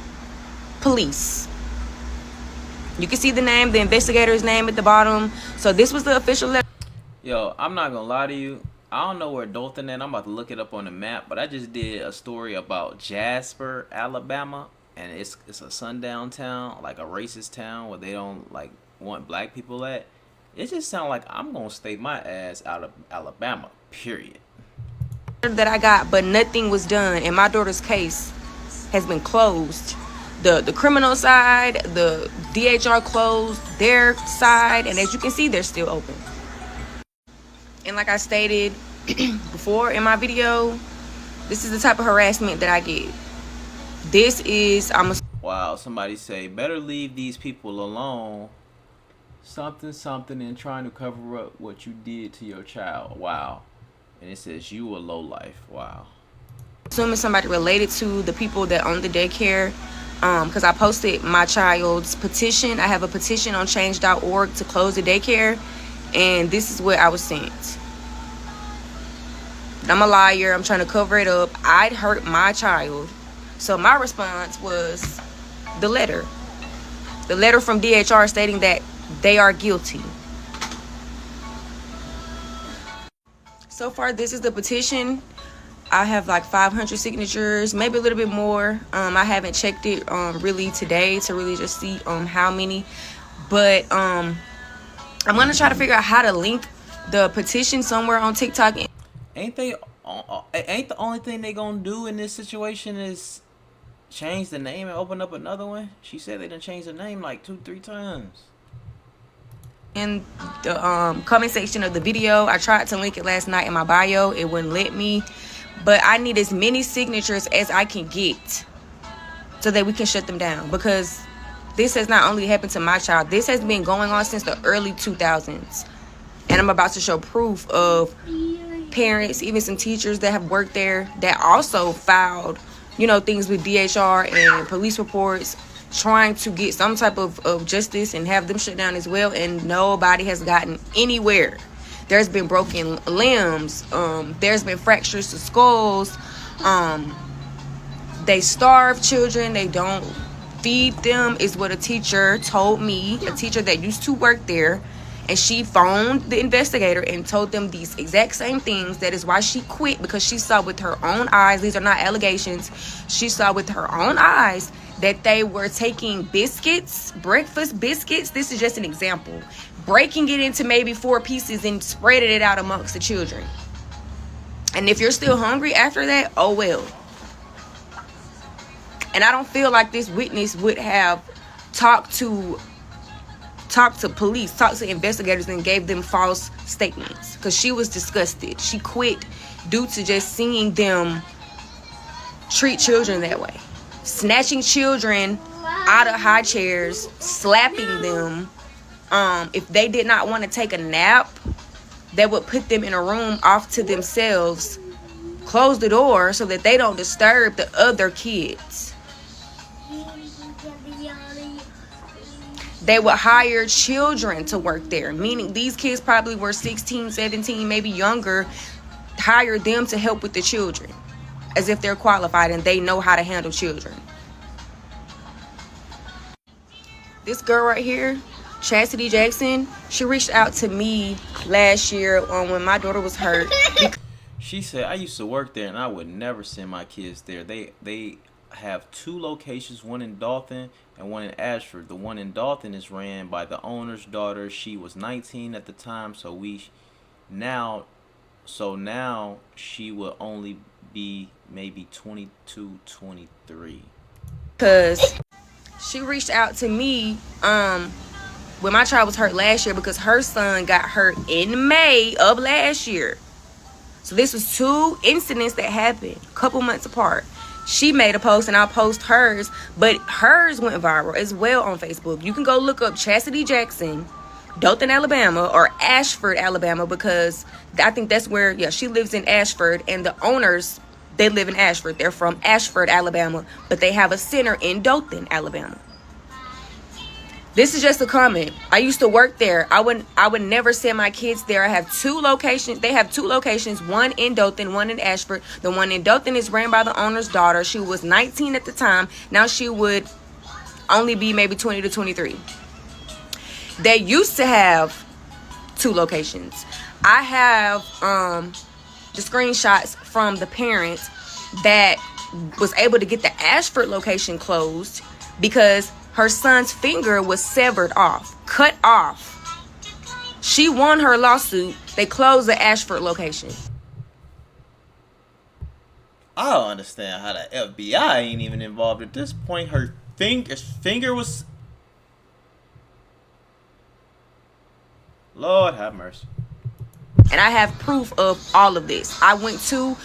Police. You can see the name, the investigator's name at the bottom. So this was the official letter. Yo, I'm not gonna lie to you. I don't know where Dothan is. I'm about to look it up on the map. But I just did a story about Jasper, Alabama. And it's a sundown town, like a racist town where they don't like want black people at. It just sounds like I'm gonna stay my ass out of Alabama, period. That I got, but nothing was done, and my daughter's case has been closed. The criminal side, the DHR closed their side, and as you can see, they're still open. And like I stated before in my video, this is the type of harassment that I get. Wow, somebody say, better leave these people alone. Something and trying to cover up what you did to your child. Wow. And it says you a lowlife. Wow. Assuming somebody related to the people that own the daycare, because I posted my child's petition. I have a petition on change.org to close the daycare, and this is what I was sent. I'm a liar. I'm trying to cover it up. I'd hurt my child. So my response was the letter from DHR stating that they are guilty. So far, this is the petition. I have like 500 signatures, maybe a little bit more. I haven't checked it really today to really just see how many. But I'm going to try to figure out how to link the petition somewhere on TikTok. Ain't the only thing they gonna do in this situation is change the name and open up another one? She said they done changed the name like 2-3 times. In the comment section of the video, I tried to link it last night in my bio. It wouldn't let me, but I need as many signatures as I can get so that we can shut them down, because this has not only happened to my child, this has been going on since the early 2000s, and I'm about to show proof of parents, even some teachers that have worked there that also filed things with DHR and police reports, trying to get some type of justice and have them shut down as well, and nobody has gotten anywhere. There's been broken limbs, there's been fractures to skulls, they starve children, they don't feed them, is what a teacher told me, a teacher that used to work there, and she phoned the investigator and told them these exact same things. That is why she quit, because she saw with her own eyes, these are not allegations, she saw with her own eyes that they were taking biscuits, breakfast biscuits, this is just an example, breaking it into maybe 4 pieces and spreading it out amongst the children. And if you're still hungry after that, oh well. And I don't feel like this witness would have talked to police, talked to investigators, and gave them false statements, because she was disgusted. She quit due to just seeing them treat children that way, snatching children out of high chairs, slapping them. If they did not want to take a nap, they would put them in a room off to themselves, close the door so that they don't disturb the other kids. They would hire children to work there, meaning these kids probably were 16, 17, maybe younger, hire them to help with the children, as if they're qualified and they know how to handle children. This girl right here, Chastity Jackson, she reached out to me last year when my daughter was hurt. She said, I used to work there and I would never send my kids there. They have 2 locations, one in Dothan and one in Ashford. The one in Dothan is ran by the owner's daughter. She was 19 at the time, so now she will only be maybe 22, 23. Because she reached out to me when my child was hurt last year, because her son got hurt in May of last year. So this was 2 incidents that happened a couple months apart. She made a post and I'll post hers, but hers went viral as well on Facebook. You can go look up Chastity Jackson, Dothan, Alabama, or Ashford, Alabama, because I think that's where, she lives in Ashford, and the owners, they live in Ashford. They're from Ashford, Alabama, but they have a center in Dothan, Alabama. This is just a comment. I used to work there. I would never send my kids there. I have 2 locations. They have 2 locations, one in Dothan, one in Ashford. The one in Dothan is ran by the owner's daughter. She was 19 at the time. Now she would only be maybe 20 to 23. They used to have 2 locations. I have the screenshots from the parents that was able to get the Ashford location closed because her son's finger was severed off, cut off. She won her lawsuit. They closed the Ashford location. I don't understand how the FBI ain't even involved at this point. Her finger was... Lord have mercy. And I have proof of all of this. I went to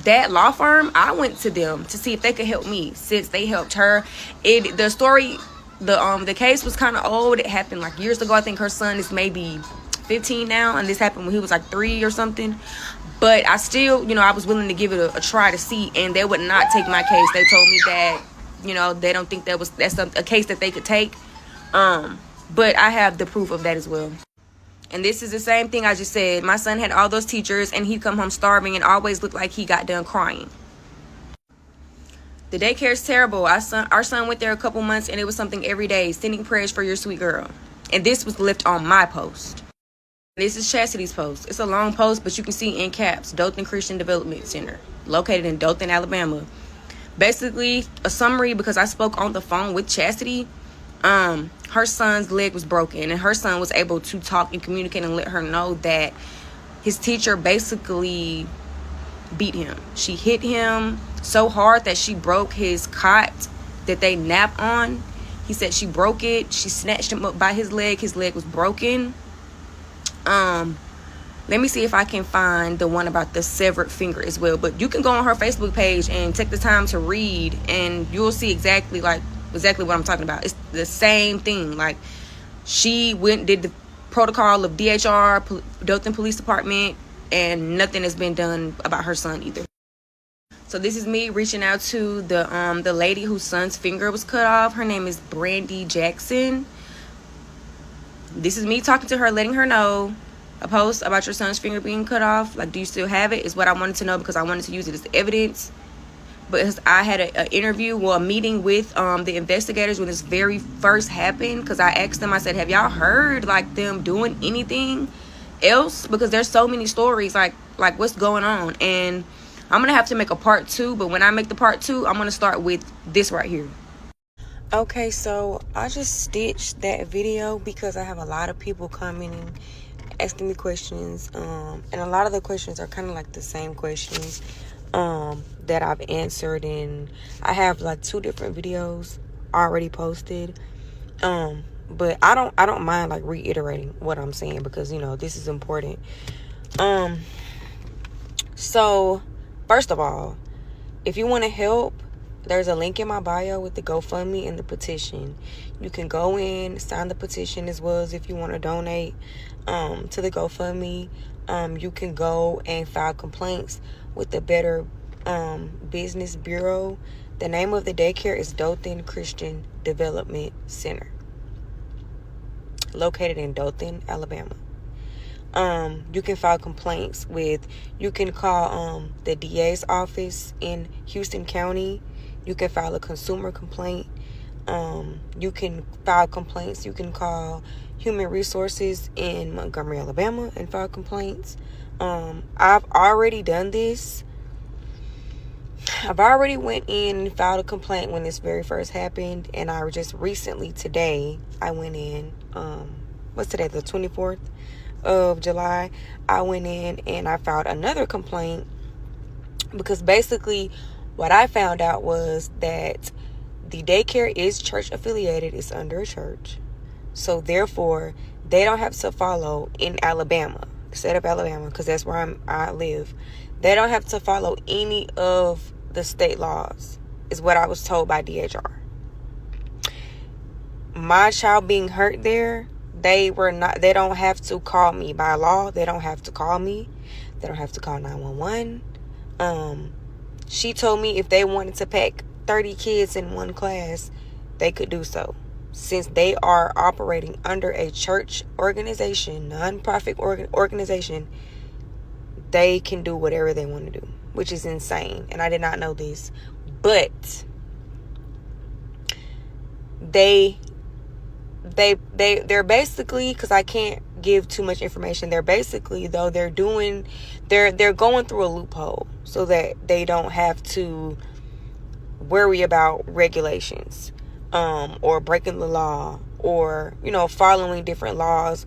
that law firm. I went to them to see if they could help me since they helped her. The case was kind of old. It happened like years ago. I think her son is maybe 15 now, and this happened when he was like 3 or something. But I still, I was willing to give it a try to see, and they would not take my case. They told me that, they don't think that's a case that they could take. But I have the proof of that as well. And this is the same thing I just said. My son had all those teachers, and he'd come home starving and always looked like he got done crying. The daycare is terrible. Our son went there a couple months, and it was something every day, sending prayers for your sweet girl. And this was left on my post. This is Chastity's post. It's a long post, but you can see in caps, Dothan Christian Development Center, located in Dothan, Alabama. Basically, a summary, because I spoke on the phone with Chastity. Her son's leg was broken, and her son was able to talk and communicate and let her know that his teacher basically beat him. She hit him so hard that she broke his cot that they nap on. He said she broke it. She snatched him up by his leg. His leg was broken. Let me see if I can find the one about the severed finger as well. But you can go on her Facebook page and take the time to read, and you'll see exactly what I'm talking about. It's the same thing. Like, she did the protocol of DHR, Dothan Police Department, and nothing has been done about her son either. So this is me reaching out to the lady whose son's finger was cut off. Her name is Brandy Jackson. This is me talking to her, letting her know a post about your son's finger being cut off. Like, do you still have it? Is what I wanted to know, because I wanted to use it as evidence. But I had a meeting with the investigators when this very first happened, because I asked them, I said, have y'all heard like them doing anything else? Because there's so many stories like what's going on. And I'm gonna have to make a part 2, but when I make the part 2, I'm gonna start with this right here. Okay, so I just stitched that video because I have a lot of people commenting, asking me questions, and a lot of the questions are kind of like the same questions that I've answered, and I have like 2 different videos already posted, but I don't mind like reiterating what I'm saying, because this is important. So first of all, if you want to help, there's a link in my bio with the GoFundMe and the petition. You can go in, sign the petition, as well as if you want to donate to the GoFundMe. You can go and file complaints with the Better Business Bureau. The name of the daycare is Dothan Christian Development Center, located in Dothan, Alabama. You can file complaints you can call the DA's office in Houston County. You can file a consumer complaint. You can file complaints. You can call Human Resources in Montgomery, Alabama, and file complaints. I've already done this. I've already went in and filed a complaint when this very first happened, and I just recently today I went in. What's today? The 24th of July. I went in and I filed another complaint, because basically what I found out was that the daycare is church affiliated. It's under a church, so therefore they don't have to follow in Alabama. the state of Alabama, because that's where I live, they don't have to follow any of the state laws, is what I was told by DHR. My child being hurt there, they don't have to call me by law. They don't have to call me. They don't have to call 911. She told me if they wanted to pack 30 kids in one class, they could do so. Since they are operating under a church organization, nonprofit organization, they can do whatever they want to do, which is insane. And I did not know this. But they're basically, because I can't give too much information, they're basically, though, they're going through a loophole so that they don't have to worry about regulations, or breaking the law, or, you know, following different laws.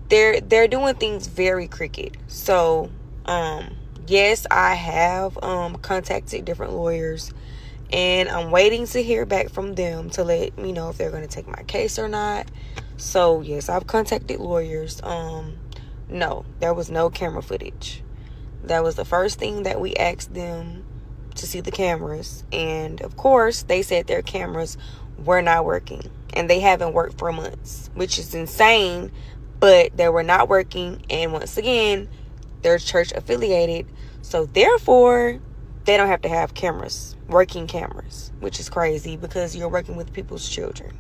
They're doing things very crooked. So yes, I have contacted different lawyers, and I'm waiting to hear back from them to let me know if they're going to take my case or not. So yes, I've contacted lawyers. No, there was no camera footage. That was the first thing that we asked them, to see the cameras, and of course they said their cameras were not working, and they haven't worked for months, which is insane, but they were not working. And once again, they're church affiliated, so therefore they don't have to have working cameras, which is crazy because you're working with people's children.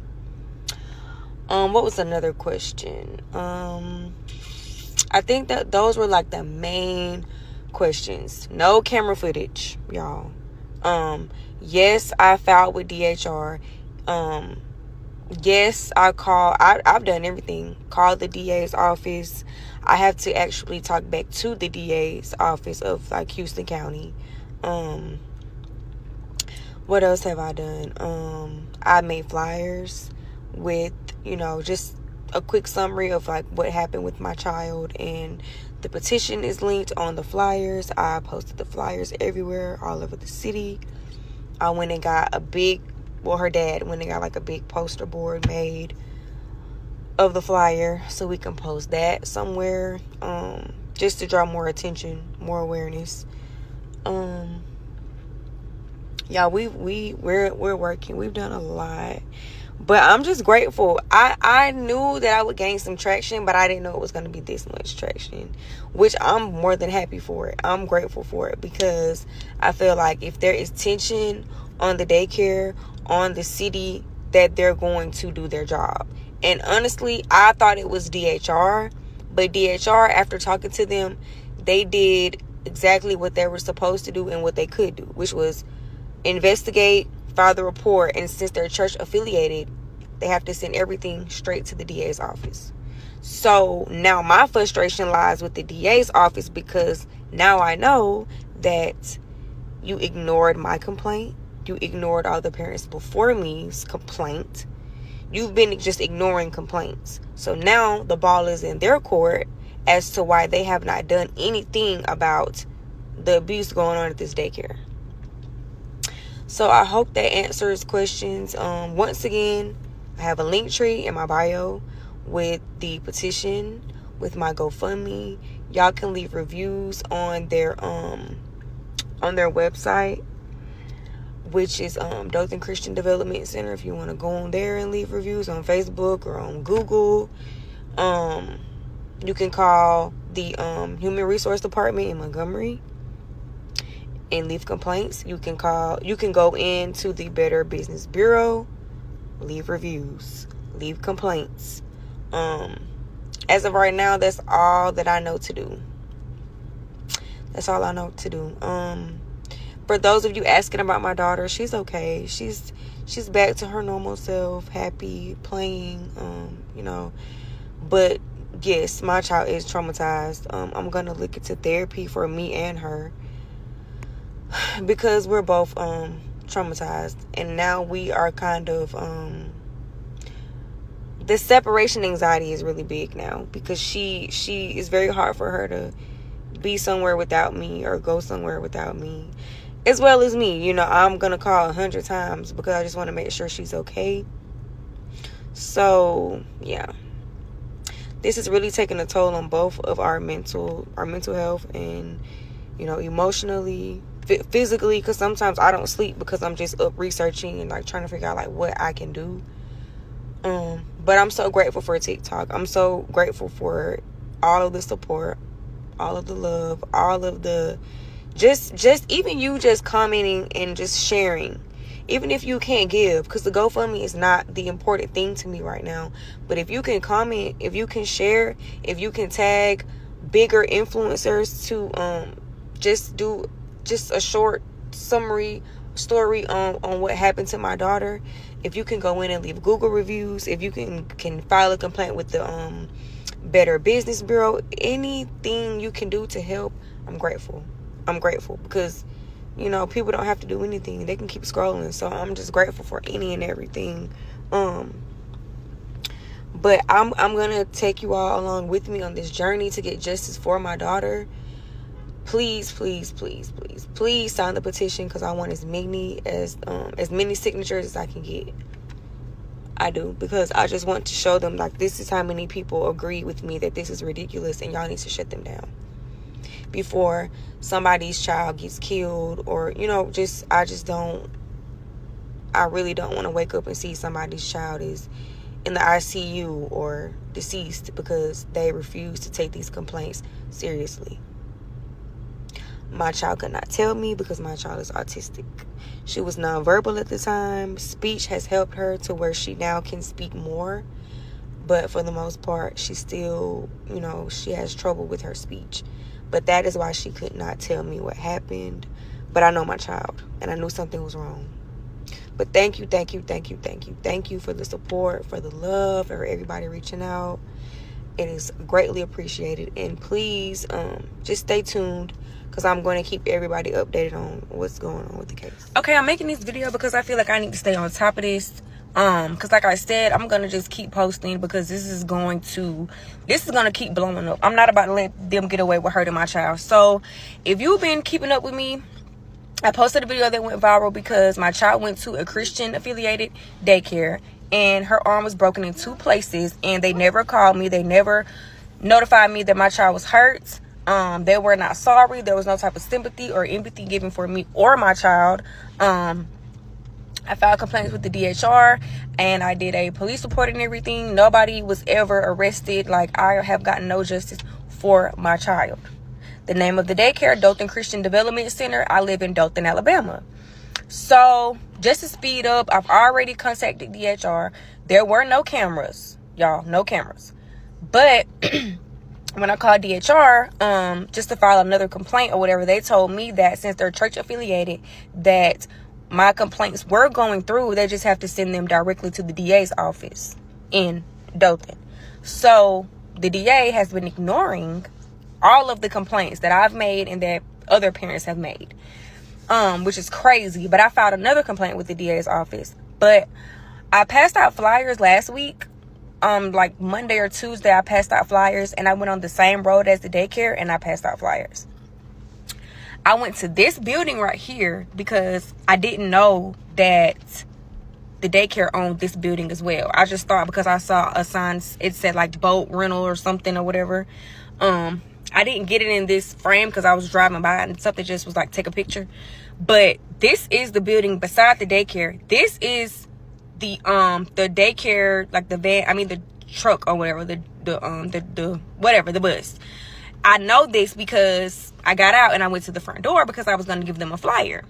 What was another question? I think that those were like the main questions. No camera footage, y'all. Yes, I filed with DHR. Yes, I've done everything. Called the DA's office. I have to actually talk back to the DA's office of like Houston County. What else have I done? I made flyers with, you know, just a quick summary of like what happened with my child, and the petition is linked on the flyers. I posted the flyers everywhere, all over the city. I went and got her dad went and got like a big poster board made of the flyer so we can post that somewhere, just to draw more attention, more awareness. Yeah, we're working. We've done a lot. But I'm just grateful. I knew that I would gain some traction, but I didn't know it was going to be this much traction, which I'm more than happy for it. I'm grateful for it, because I feel like if there is tension on the daycare, on the city, that they're going to do their job. And honestly, I thought it was DHR, but DHR, after talking to them, they did exactly what they were supposed to do and what they could do, which was investigate, file the report, and since they're church affiliated, they have to send everything straight to the DA's office. So now my frustration lies with the DA's office, because now I know that you ignored my complaint. You ignored all the parents before me's complaint. You've been just ignoring complaints. So now the ball is in their court as to why they have not done anything about the abuse going on at this daycare. So I hope that answers questions. Once again, I have a link tree in my bio with the petition, with my GoFundMe. Y'all can leave reviews on their website, which is Dothan Christian Development Center. If you want to go on there and leave reviews on Facebook or on Google, you can call the Human Resource Department in Montgomery and leave complaints. You can go into the Better Business Bureau, leave reviews, leave complaints. As of right now, that's all that I know to do. That's all I know to do. For those of you asking about my daughter, she's okay. She's back to her normal self, happy, playing, But yes, my child is traumatized. I'm going to look into therapy for me and her, because we're both traumatized. And now we are kind of... the separation anxiety is really big now, because she is very hard for her to be somewhere without me or go somewhere without me, as well as me. I'm gonna call 100 times because I just want to make sure she's okay. So yeah, this is really taking a toll on both of our mental health and, you know, emotionally, physically, because sometimes I don't sleep because I'm just up researching and like trying to figure out like what I can do. But I'm so grateful for TikTok. I'm so grateful for all of the support, all of the love, all of the just even you just commenting and just sharing. Even if you can't give, because the GoFundMe is not the important thing to me right now. But if you can comment, if you can share, if you can tag bigger influencers to just do just a short summary story on what happened to my daughter. If you can go in and leave Google reviews, if you can file a complaint with the Better Business Bureau, anything you can do to help, I'm grateful. I'm grateful because, you know, people don't have to do anything. They can keep scrolling. So I'm just grateful for any and everything. But I'm gonna take you all along with me on this journey to get justice for my daughter. Please, please, please, please, please sign the petition, because I want as many signatures as I can get. I do, because I just want to show them like this is how many people agree with me that this is ridiculous and y'all need to shut them down before somebody's child gets killed, or, you know, I really don't want to wake up and see somebody's child is in the ICU or deceased because they refuse to take these complaints seriously. My child could not tell me because my child is autistic. She was nonverbal at the time. Speech has helped her to where she now can speak more. But for the most part, she still, you know, she has trouble with her speech. But that is why she could not tell me what happened. But I know my child, and I knew something was wrong. But thank you, thank you, thank you, thank you. Thank you for the support, for the love, for everybody reaching out. It is greatly appreciated. And please, just stay tuned, because I'm going to keep everybody updated on what's going on with the case. Okay, I'm making this video because I feel like I need to stay on top of this. Because like I said, I'm going to just keep posting, because this is going to keep blowing up. I'm not about to let them get away with hurting my child. So if you've been keeping up with me, I posted a video that went viral because my child went to a Christian affiliated daycare and her arm was broken in 2 places, and they never called me. They never notified me that my child was hurt. They were not sorry. There was no type of sympathy or empathy given for me or my child. I filed complaints with the DHR and I did a police report and everything. Nobody was ever arrested. Like, I have gotten no justice for my child. The name of the daycare, Dothan Christian Development Center. I live in Dothan, Alabama. So just to speed up, I've already contacted DHR. There were no cameras, y'all, no cameras. But when I called DHR, just to file another complaint or whatever, they told me that since they're church affiliated, that my complaints were going through. They just have to send them directly to the DA's office in Dothan. So the DA has been ignoring all of the complaints that I've made and that other parents have made, which is crazy. But I filed another complaint with the DA's office. But I passed out flyers last week. Like Monday or Tuesday, I passed out flyers, and I went on the same road as the daycare and I passed out flyers. I went to this building right here because I didn't know that the daycare owned this building as well. I just thought because I saw a sign, it said like boat rental or something or whatever. I didn't get it in this frame because I was driving by and something just was like, take a picture. But this is the building beside the daycare. This is the daycare, like the van, I mean the truck or whatever, the bus. I know this because I got out and I went to the front door because I was going to give them a flyer.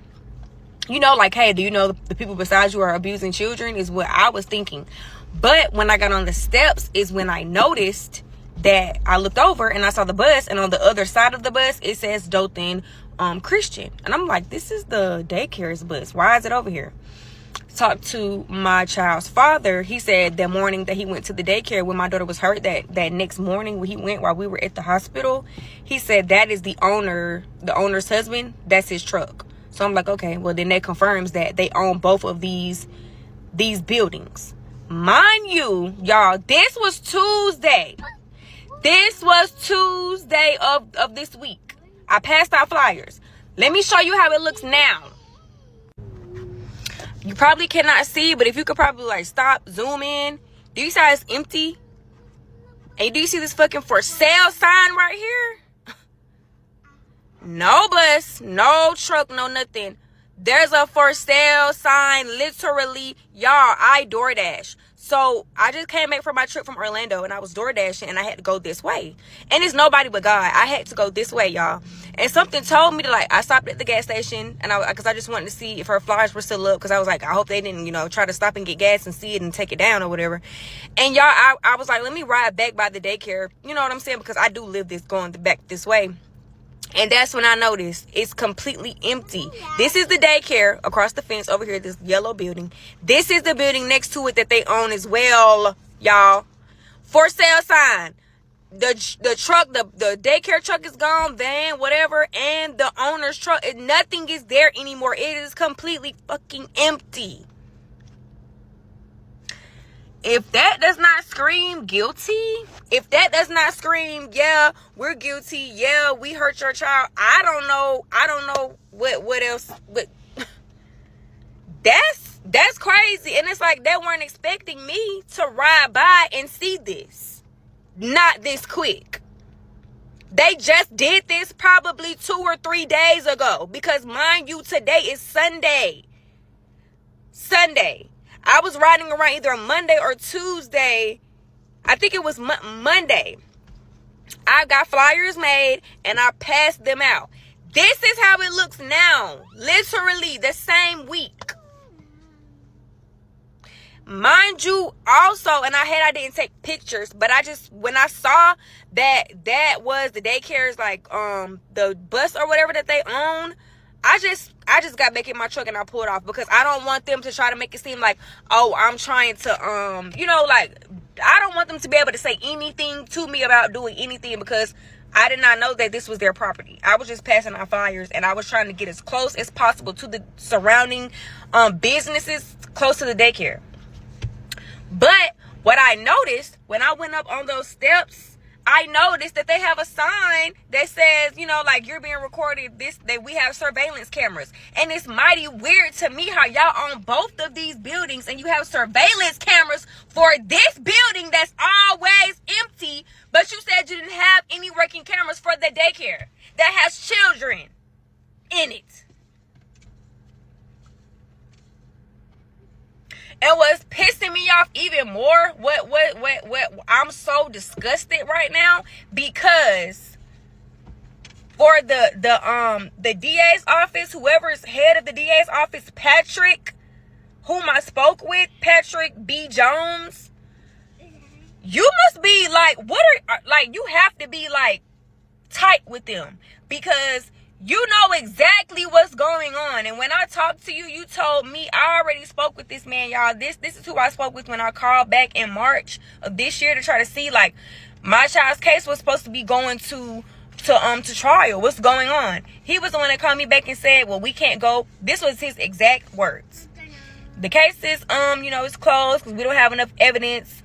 You know, like, hey, do you know the people besides you are abusing children, is what I was thinking. But when I got on the steps is when I noticed that I looked over and I saw the bus, and on the other side of the bus it says Dothan Christian, and I'm like, this is the daycare's bus. Why is it over here? Talked to my child's father. He said the morning that he went to the daycare when my daughter was hurt, that next morning when he went while we were at the hospital, he said that is the owner's husband. That's his truck. So I'm like, okay, well then that confirms that they own both of these buildings. Mind you, y'all, this was Tuesday. This was Tuesday of this week. I passed out flyers. Let me show you how it looks now. You probably cannot see, but if you could probably like stop, zoom in. Do you see how it's empty? And do you see this fucking for sale sign right here? No bus, no truck, no nothing. There's a for sale sign, literally. Y'all, I DoorDash. So I just came back from my trip from Orlando, and I was door dashing, and I had to go this way. And it's nobody but God. I had to go this way, y'all. And something told me to, like, I stopped at the gas station, and because I just wanted to see if her flyers were still up, because I was like, I hope they didn't, try to stop and get gas and see it and take it down or whatever. And y'all, I was like, let me ride back by the daycare. You know what I'm saying? Because I do live going back this way. And that's when I noticed it's completely empty. This is the daycare across the fence over here, this yellow building. This is the building next to it that they own as well, y'all. For sale sign. The truck, the daycare truck is gone, van, whatever, and the owner's truck. Nothing is there anymore. It is completely fucking empty. If that does not scream guilty, if that does not scream, yeah, we're guilty, yeah, we hurt your child, I don't know what else, but that's crazy. And it's like they weren't expecting me to ride by and see this. Not this quick. They just did this probably 2 or 3 days ago, because mind you, today is Sunday. I was riding around either Monday or Tuesday. I think it was Monday. I got flyers made and I passed them out. This is how it looks now. Literally the same week. Mind you, also, and I didn't take pictures, but when I saw that was the daycare's, like, the bus or whatever that they own, I just got back in my truck and I pulled off, because I don't want them to try to make it seem like, oh, I'm trying to, like, I don't want them to be able to say anything to me about doing anything, because I did not know that this was their property. I was just passing out flyers, and I was trying to get as close as possible to the surrounding businesses close to the daycare. But what I noticed when I went up on those steps, I noticed that they have a sign that says, like, you're being recorded, that we have surveillance cameras. And it's mighty weird to me how y'all own both of these buildings and you have surveillance cameras for this building that's always empty, but you said you didn't have any working cameras for the daycare that has children in it. And what's pissing me off even more, what I'm so disgusted right now, because for the DA's office, whoever's head of the DA's office, Patrick, whom I spoke with, Patrick B. Jones, you must be like, you have to be like tight with them, because you know exactly what's going on. And when I talked to you, you told me, I already spoke with this man, y'all. This is who I spoke with when I called back in March of this year to try to see, like, my child's case was supposed to be going to trial. What's going on? He was the one that called me back and said, well, we can't go. This was his exact words. The case is, it's closed because we don't have enough evidence.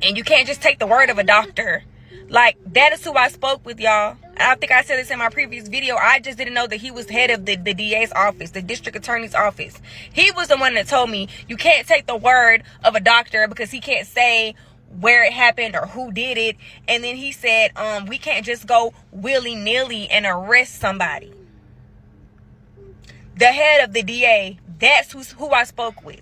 And you can't just take the word of a doctor. Like, that is who I spoke with, y'all. I think I said this in my previous video. I just didn't know that he was head of the DA's office, the district attorney's office. He was the one that told me you can't take the word of a doctor because he can't say where it happened or who did it. And then he said, we can't just go willy-nilly and arrest somebody. The head of the DA, that's who I spoke with.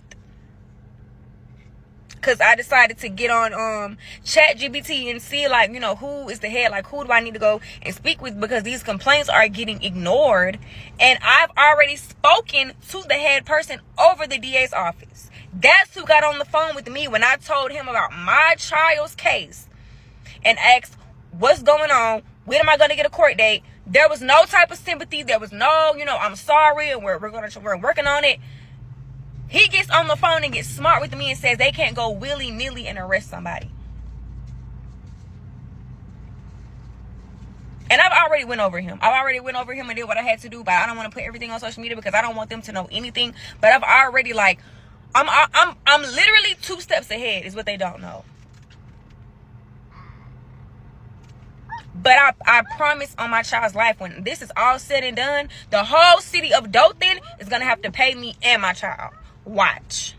Because I decided to get on ChatGPT and see, like, who is the head, like, who do I need to go and speak with, because these complaints are getting ignored. And I've already spoken to the head person over the DA's office. That's who got on the phone with me when I told him about my child's case and asked, what's going on? When am I going to get a court date? There was no type of sympathy. There was no, I'm sorry, and we're working on it. He gets on the phone and gets smart with me and says they can't go willy-nilly and arrest somebody. And I've already went over him. And did what I had to do, but I don't want to put everything on social media because I don't want them to know anything. But I've already, like, I'm literally 2 steps ahead is what they don't know. But I promise on my child's life, when this is all said and done, the whole city of Dothan is going to have to pay me and my child. Watch.